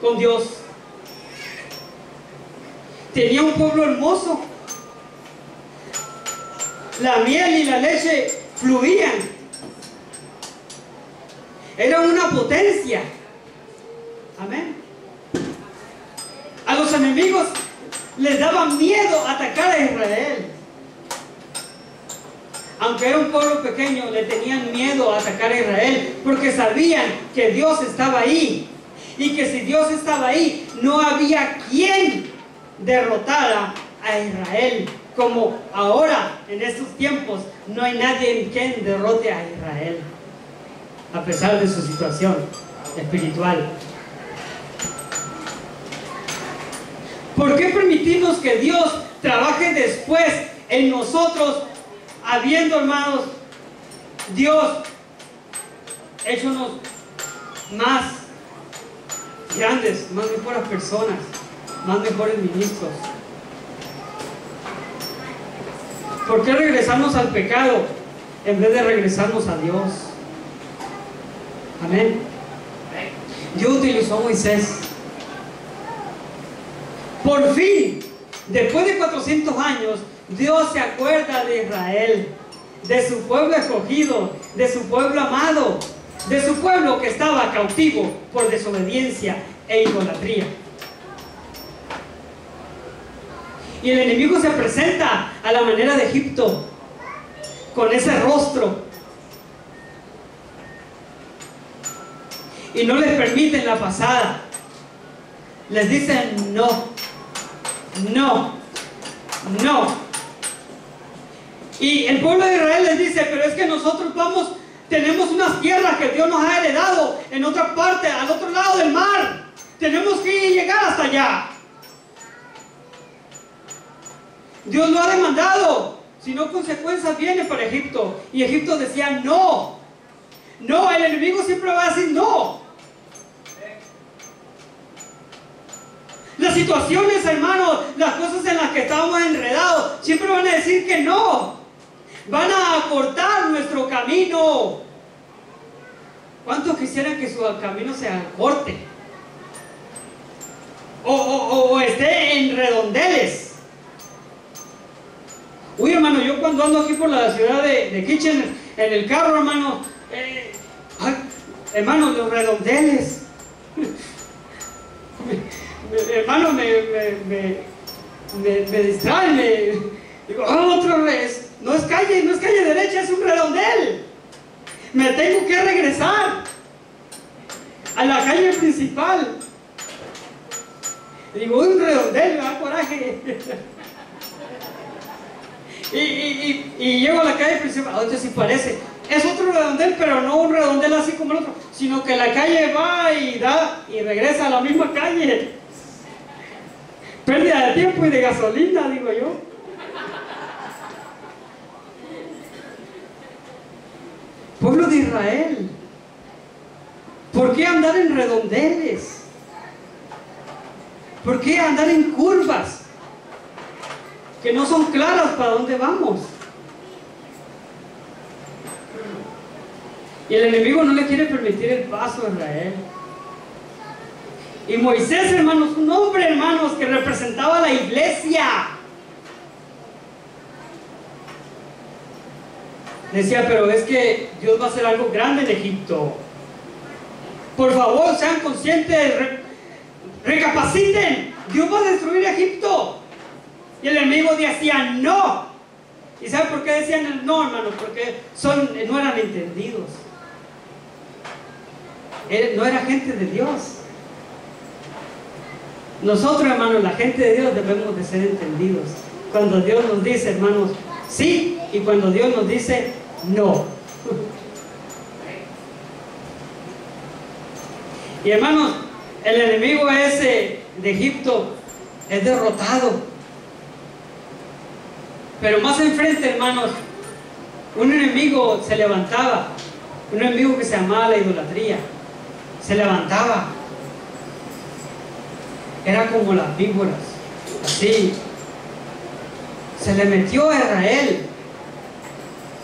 con Dios. Tenía un pueblo hermoso. La miel y la leche fluían. Era una potencia. Amén. A los enemigos les daba miedo atacar a Israel. Aunque era un pueblo pequeño, le tenían miedo a atacar a Israel, porque sabían que Dios estaba ahí. Y que si Dios estaba ahí, no había quien derrotara a Israel. Como ahora, en estos tiempos, no hay nadie en quien derrote a Israel, a pesar de su situación espiritual. ¿Por qué permitimos que Dios trabaje después en nosotros, habiendo, hermanos, Dios héchonos más grandes, más mejores personas, más mejores ministros? ¿Por qué regresarnos al pecado en vez de regresarnos a Dios? Amén. Dios utilizó a Moisés. Por fin, después de 400 años, Dios se acuerda de Israel, de su pueblo escogido, de su pueblo amado, de su pueblo que estaba cautivo por desobediencia e idolatría. Y el enemigo se presenta a la manera de Egipto, con ese rostro, y no les permiten la pasada. Les dicen no, no, no. Y el pueblo de Israel les dice: pero es que nosotros tenemos unas tierras que Dios nos ha heredado en otra parte, al otro lado del mar. Tenemos que llegar hasta allá. Dios lo ha demandado, si no, consecuencias vienen para Egipto. Y Egipto decía no. No, el enemigo siempre va a decir no. Las situaciones, hermanos, las cosas en las que estamos enredados, siempre van a decir que no. Van a acortar nuestro camino. ¿Cuántos quisieran que su camino se acorte? O esté en redondeles. Uy, hermano, yo cuando ando aquí por la ciudad de Kitchen, en el carro, hermano, hermano, los redondeles. Hermano, me distraen, digo, otra vez, no es calle derecha, es un redondel. Me tengo que regresar a la calle principal. Digo, un redondel, me da coraje. Y llego a la calle principal, ahorita sí parece. Es otro redondel, pero no un redondel así como el otro, sino que la calle va y da y regresa a la misma calle. Pérdida de tiempo y de gasolina, digo yo. Pueblo de Israel, ¿por qué andar en redondeles? ¿Por qué andar en curvas que no son claras para dónde vamos? Y el enemigo no le quiere permitir el paso a Israel. Y Moisés, hermanos, un hombre, hermanos, que representaba a la iglesia, decía: pero es que Dios va a hacer algo grande en Egipto. Por favor, sean conscientes, recapaciten. Dios va a destruir Egipto. Y el enemigo decía no. ¿Y saben por qué decían no, hermanos? Porque no eran entendidos. No era gente de Dios. Nosotros, hermanos, la gente de Dios, debemos de ser entendidos. Cuando Dios nos dice, hermanos, sí, y cuando Dios nos dice no. Y hermanos, el enemigo ese de Egipto es derrotado. Pero más enfrente, hermanos, un enemigo se levantaba. Un enemigo que se llamaba la idolatría. Se levantaba. Era como las víboras, así. Se le metió a Israel.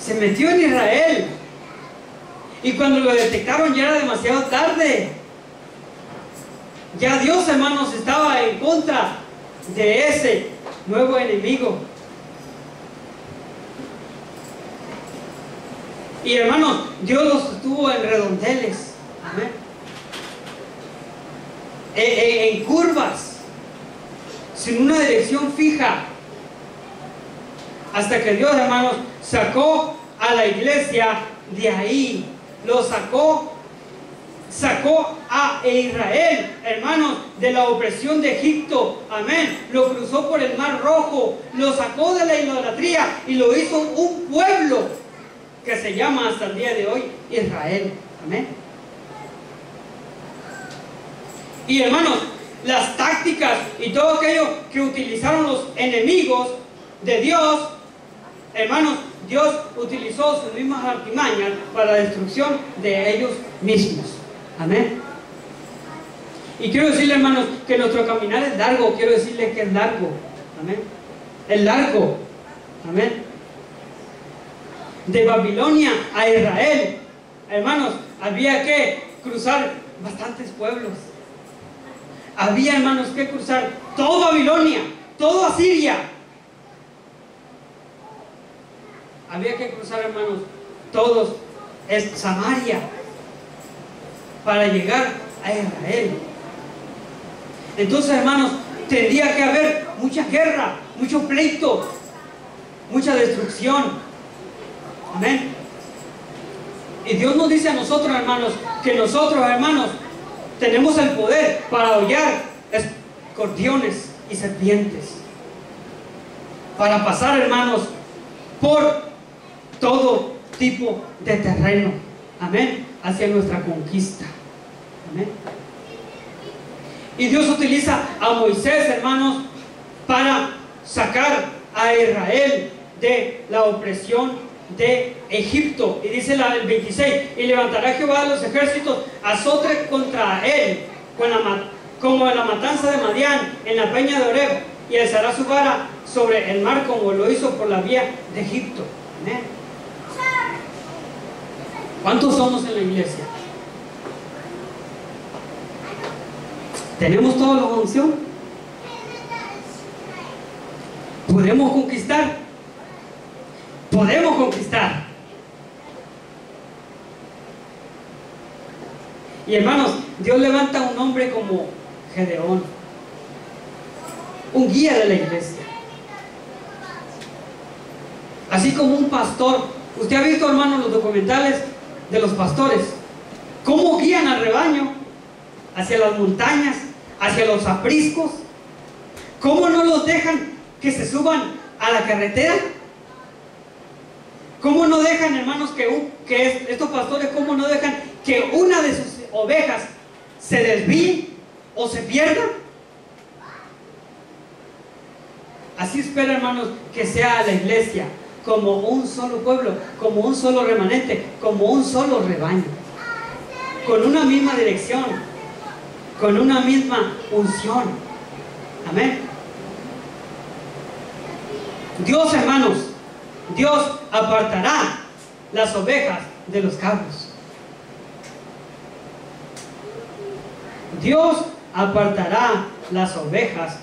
Se metió en Israel. Y cuando lo detectaron ya era demasiado tarde. Ya Dios, hermanos, estaba en contra de ese nuevo enemigo. Y hermanos, Dios los tuvo en redondeles. Amén. En curvas, sin una dirección fija. Hasta que Dios, hermanos, sacó a la iglesia de ahí. Lo sacó a Israel, hermanos, de la opresión de Egipto. Amén. Lo cruzó por el Mar Rojo, lo sacó de la idolatría y lo hizo un pueblo que se llama hasta el día de hoy Israel. Amén. Y hermanos, las tácticas y todo aquello que utilizaron los enemigos de Dios, hermanos, Dios utilizó sus mismas artimañas para la destrucción de ellos mismos. Amén. Y quiero decirle, hermanos, que nuestro caminar es largo. Quiero decirle que es largo. Amén. Es largo. Amén. De Babilonia a Israel, hermanos, había que cruzar bastantes pueblos. Había, hermanos, que cruzar toda Babilonia, toda Asiria. Había que cruzar, hermanos, todos Samaria para llegar a Israel. Entonces, hermanos, tendría que haber mucha guerra, mucho pleito, mucha destrucción. Amén. Y Dios nos dice a nosotros, hermanos, que nosotros, hermanos, tenemos el poder para hollar escorpiones y serpientes, para pasar, hermanos, por todo tipo de terreno. Amén. Hacia nuestra conquista. Amén. Y Dios utiliza a Moisés, hermanos, para sacar a Israel de la opresión de Egipto. Y dice el 26: y levantará Jehová de los ejércitos azote contra él como en la matanza de Madián en la peña de Oreb, y alzará su vara sobre el mar como lo hizo por la vía de Egipto. Amén. ¿Cuántos somos en la iglesia? ¿Tenemos toda la unción? ¿Podemos conquistar? Podemos conquistar. Y hermanos, Dios levanta a un hombre como Gedeón, un guía de la iglesia, así como un pastor. Usted ha visto, hermanos, los documentales de los pastores, cómo guían al rebaño hacia las montañas, hacia los apriscos, cómo no los dejan que se suban a la carretera. ¿Cómo no dejan, hermanos, estos pastores, cómo no dejan que una de sus ovejas se desvíe o se pierda? Así espera, hermanos, que sea la iglesia, como un solo pueblo, como un solo remanente, como un solo rebaño, con una misma dirección, con una misma unción. Amén. Dios, hermanos, Dios apartará las ovejas de los cabros. Dios apartará las ovejas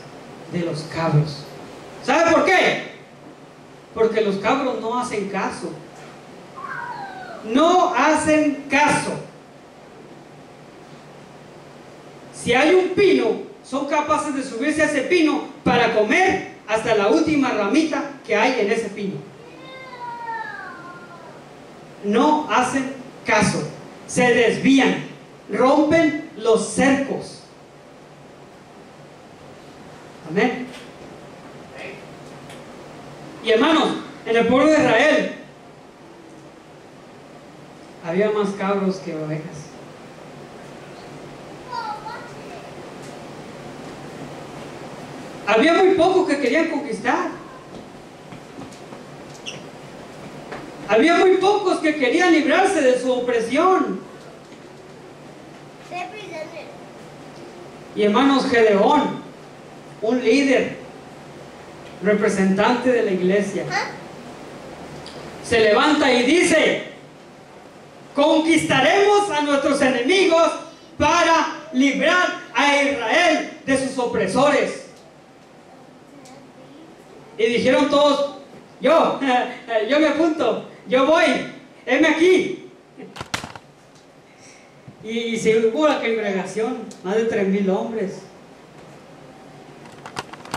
de los cabros. ¿Sabe por qué? Porque los cabros no hacen caso. No hacen caso. Si hay un pino, son capaces de subirse a ese pino para comer hasta la última ramita que hay en ese pino. No hacen caso, se desvían, rompen los cercos. Amén. Y hermanos, en el pueblo de Israel había más cabros que ovejas. Había muy pocos que querían conquistar. Había muy pocos que querían librarse de su opresión. Y hermanos, Gedeón, un líder, representante de la iglesia, se levanta y dice: conquistaremos a nuestros enemigos para librar a Israel opresores. Y dijeron todos, yo me apunto, yo voy, heme aquí. Y se hubo la congregación, más de 3,000 hombres.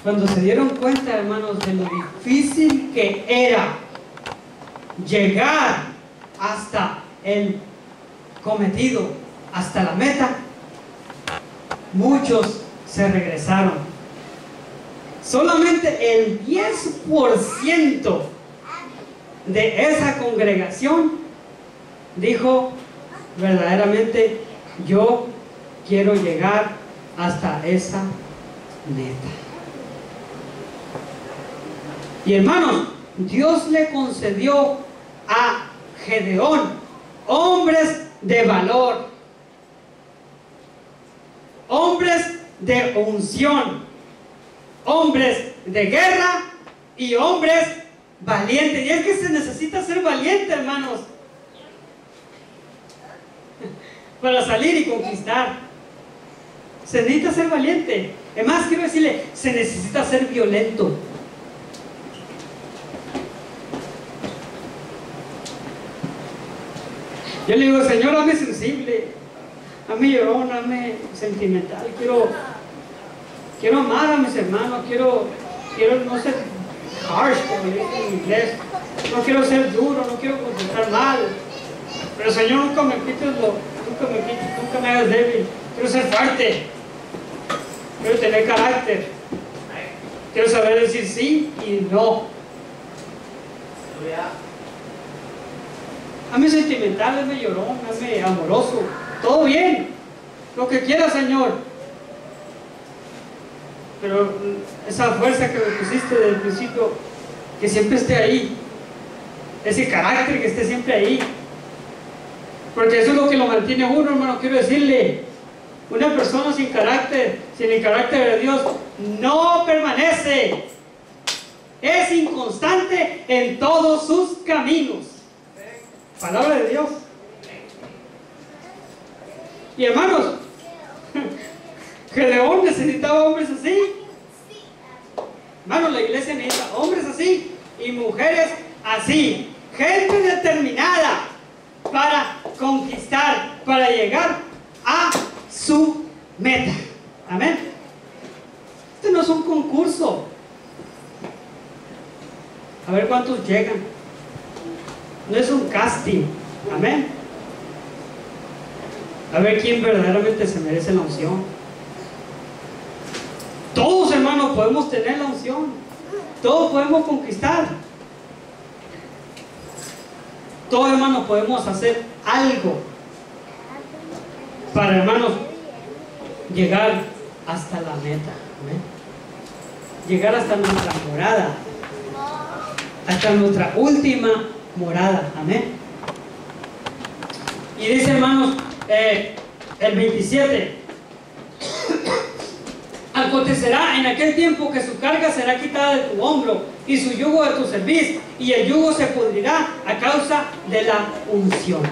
Cuando se dieron cuenta, hermanos, de lo difícil que era llegar hasta el cometido, hasta la meta, muchos se regresaron. Solamente el 10% de esa congregación dijo verdaderamente, yo quiero llegar hasta esa meta. Y hermanos, Dios le concedió a Gedeón hombres de valor, hombres de unción, hombres de guerra y hombres valientes. Y es que se necesita ser valiente, hermanos, para salir y conquistar. Se necesita ser valiente. Además, quiero decirle, se necesita ser violento. Yo le digo, Señor, hazme sensible, hazme llorón, hazme sentimental. Quiero amar a mis hermanos, quiero no ser harsh, como le dicen en inglés. No quiero ser duro, no quiero contestar mal. Pero Señor, nunca me hagas débil. Quiero ser fuerte. Quiero tener carácter. Quiero saber decir sí y no. Hazme sentimental, hazme llorón, hazme amoroso. Todo bien. Lo que quiera, Señor. Pero esa fuerza que me pusiste desde el principio, que siempre esté ahí. Ese carácter que esté siempre ahí. Porque eso es lo que lo mantiene a uno, hermano. Quiero decirle, una persona sin carácter, sin el carácter de Dios, no permanece. Es inconstante en todos sus caminos. Palabra de Dios. Y hermanos, Gedeón necesitaba hombres así. Hermanos, la iglesia necesita hombres así y mujeres así. Gente determinada para conquistar, para llegar a su meta. Amén. Este no es un concurso. A ver cuántos llegan. No es un casting. Amén. A ver quién verdaderamente se merece la unción. Todos, hermanos, podemos tener la unción. Todos podemos conquistar. Todos, hermanos, podemos hacer algo para, hermanos, llegar hasta la meta. Amén. Llegar hasta nuestra morada, hasta nuestra última morada. Amén. Y dice, hermanos, el 27: acontecerá en aquel tiempo que su carga será quitada de tu hombro y su yugo de tu cerviz, y el yugo se pudrirá a causa de la unción.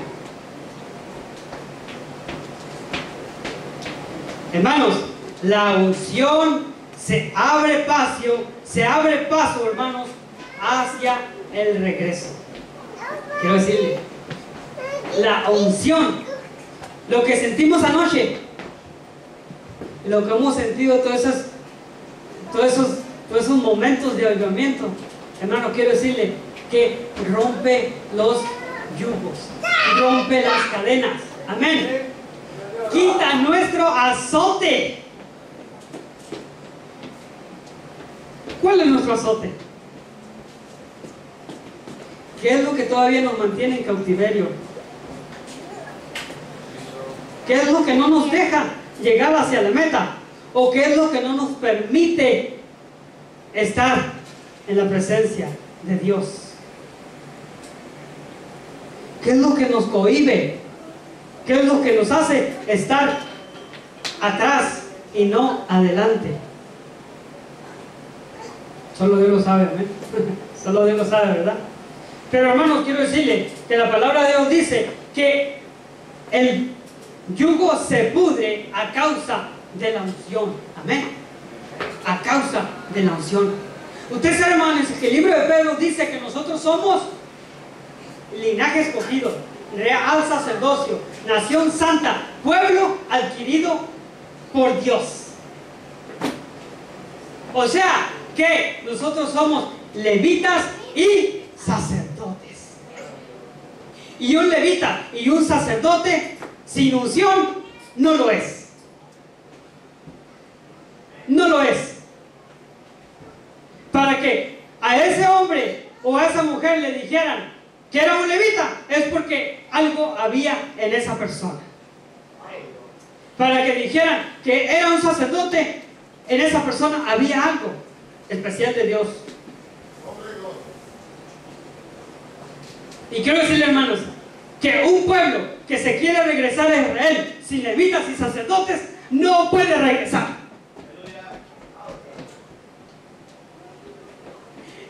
Hermanos, la unción se abre paso, hermanos, hacia el regreso. Quiero decirle, la unción, lo que sentimos anoche, lo que hemos sentido todos esos momentos de avivamiento, hermano, quiero decirle que rompe los yugos, rompe las cadenas. Amén. Quita nuestro azote. ¿Cuál es nuestro azote? ¿Qué es lo que todavía nos mantiene en cautiverio? ¿Qué es lo que no nos deja llegar hacia la meta? ¿O qué es lo que no nos permite estar en la presencia de Dios? ¿Qué es lo que nos cohíbe? ¿Qué es lo que nos hace estar atrás y no adelante? Solo Dios lo sabe, ¿eh? Solo Dios lo sabe, ¿verdad? Pero, hermanos, quiero decirle que la palabra de Dios dice que el yugo se pudre a causa de la unción. Amén. causa de la unción. Usted sabe, hermanos, que el libro de Pedro dice que nosotros somos linaje escogido, real sacerdocio, nación santa, pueblo adquirido por Dios. O sea, que nosotros somos levitas y sacerdotes. Y un levita y un sacerdote sin unción no lo es. No lo es. Para que a ese hombre o a esa mujer le dijeran que era un levita, es porque algo había en esa persona. Para que dijeran que era un sacerdote, en esa persona había algo especial de Dios. Y quiero decirle, hermanos, que un pueblo que se quiere regresar a Israel sin levitas y sacerdotes no puede regresar.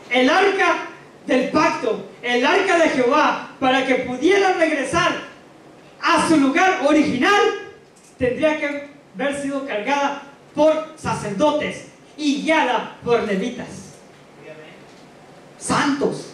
El arca del pacto, el arca de Jehová, para que pudiera regresar a su lugar original, tendría que haber sido cargada por sacerdotes y guiada por levitas santos.